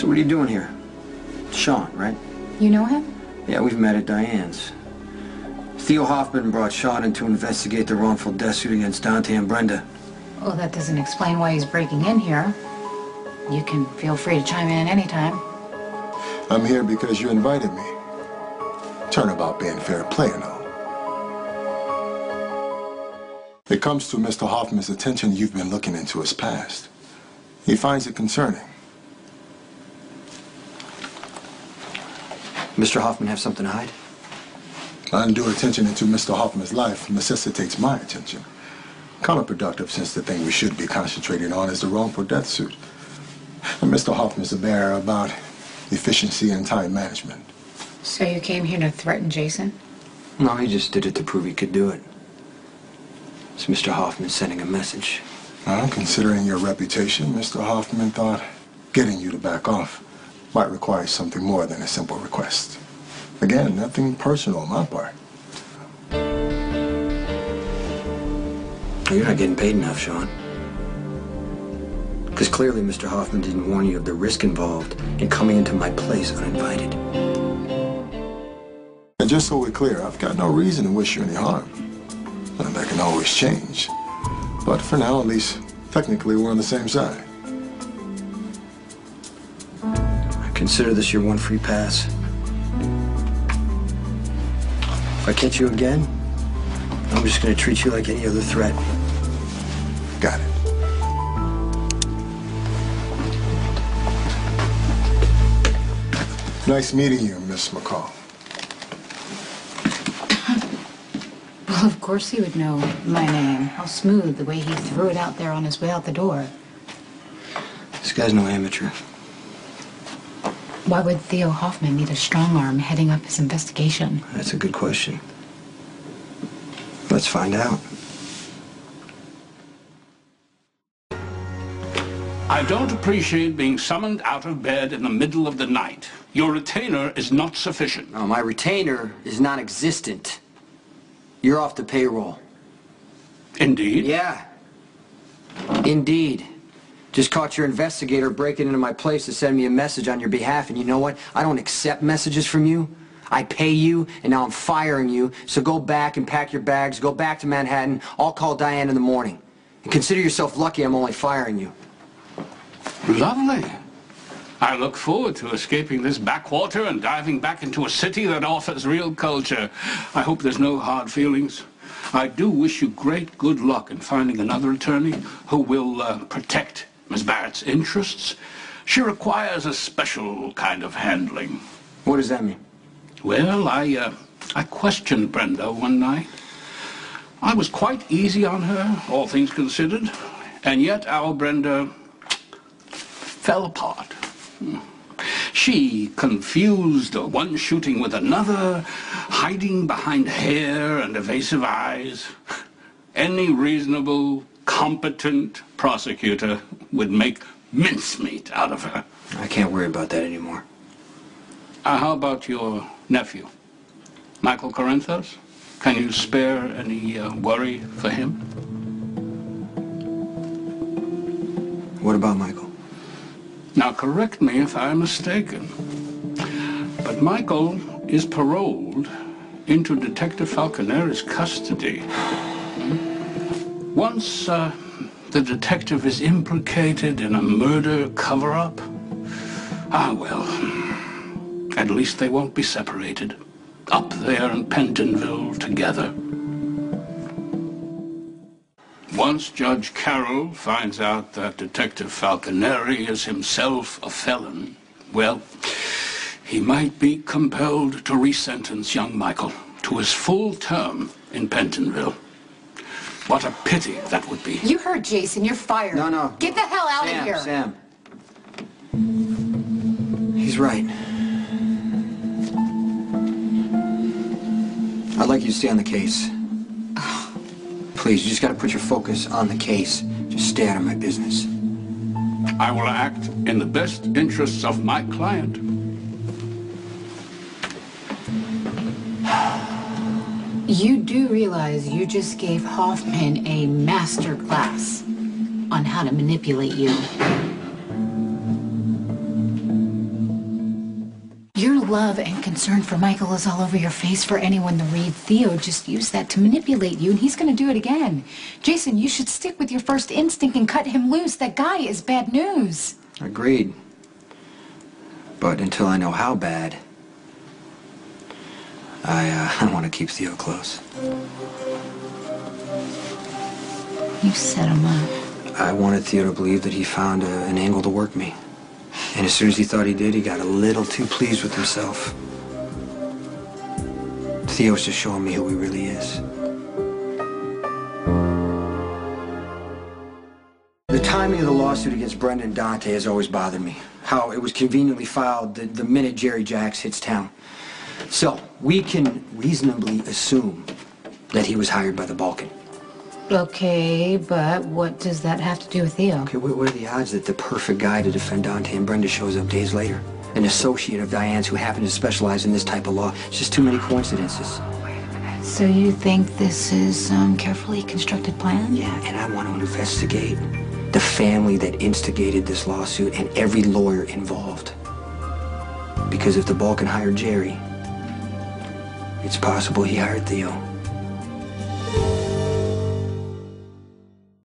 So what are you doing here? Sean, right? You know him? Yeah, we've met at Diane's. Theo Hoffman brought Sean in to investigate the wrongful death suit against Dante and Brenda. Well, that doesn't explain why he's breaking in here. You can feel free to chime in anytime. I'm here because you invited me. Turnabout being fair play and all. It comes to Mr. Hoffman's attention you've been looking into his past. He finds it concerning. Mr. Hoffman have something to hide? Undue attention into Mr. Hoffman's life necessitates my attention. Counterproductive, since the thing we should be concentrating on is the wrongful death suit. And Mr. Hoffman's a bear about efficiency and time management. So you came here to threaten Jason? No, he just did it to prove he could do it. It's Mr. Hoffman sending a message. Considering your reputation, Mr. Hoffman thought getting you to back off might require something more than a simple request. Again, nothing personal on my part. You're not getting paid enough, Sean. Because clearly Mr. Hoffman didn't warn you of the risk involved in coming into my place uninvited. And just so we're clear, I've got no reason to wish you any harm. And that can always change. But for now, at least, technically, we're on the same side. I consider this your one free pass. If I catch you again, I'm just going to treat you like any other threat. Got it. Nice meeting you, Miss McCall. Well, of course he would know my name. How smooth the way he threw it out there on his way out the door. This guy's no amateur. Why would Theo Hoffman need a strong arm heading up his investigation? That's a good question. Let's find out. I don't appreciate being summoned out of bed in the middle of the night. Your retainer is not sufficient. No, my retainer is non-existent. You're off the payroll. Indeed? Yeah. Indeed. Just caught your investigator breaking into my place to send me a message on your behalf, and you know what? I don't accept messages from you. I pay you, and now I'm firing you, so go back and pack your bags, go back to Manhattan. I'll call Diane in the morning. And consider yourself lucky I'm only firing you. Lovely. I look forward to escaping this backwater and diving back into a city that offers real culture. I hope there's no hard feelings. I do wish you great good luck in finding another attorney who will protect Miss Barrett's interests. She requires a special kind of handling. What does that mean? Well, I questioned Brenda one night. I was quite easy on her, all things considered, and yet our Brenda fell apart. She confused one shooting with another, hiding behind hair and evasive eyes. Any reasonable, competent prosecutor would make mincemeat out of her. I can't worry about that anymore. How about your nephew, Michael Corinthos? Can you spare any worry for him? What about Michael? Now, correct me if I'm mistaken, but Michael is paroled into Detective Falconeri's custody. Once the detective is implicated in a murder cover-up, well, at least they won't be separated, up there in Pentonville together. Once Judge Carroll finds out that Detective Falconeri is himself a felon, well, he might be compelled to resentence young Michael to his full term in Pentonville. What a pity that would be. You heard Jason. You're fired. No. Get the hell out of here. Sam. He's right. I'd like you to stay on the case. Please, you just gotta put your focus on the case. Just stay out of my business. I will act in the best interests of my client. You do realize you just gave Hoffman a master class on how to manipulate you. love and concern for Michael is all over your face for anyone to read. Theo just used that to manipulate you, and he's going to do it again. Jason, you should stick with your first instinct and cut him loose. That guy is bad news. Agreed. But until I know how bad, I want to keep Theo close. You set him up. I wanted Theo to believe that he found an angle to work me. And as soon as he thought he did, he got a little too pleased with himself. Theo's just showing me who he really is. The timing of the lawsuit against Brenda and Dante has always bothered me. How it was conveniently filed the minute Jerry Jacks hits town. So, we can reasonably assume that he was hired by the Balkan. Okay, but what does that have to do with Theo? Okay, what are the odds that the perfect guy to defend Dante and Brenda shows up days later? An associate of Diane's who happened to specialize in this type of law. It's just too many coincidences. So you think this is some carefully constructed plan? Yeah, and I want to investigate the family that instigated this lawsuit and every lawyer involved. Because if the Balkan hired Jerry, it's possible he hired Theo.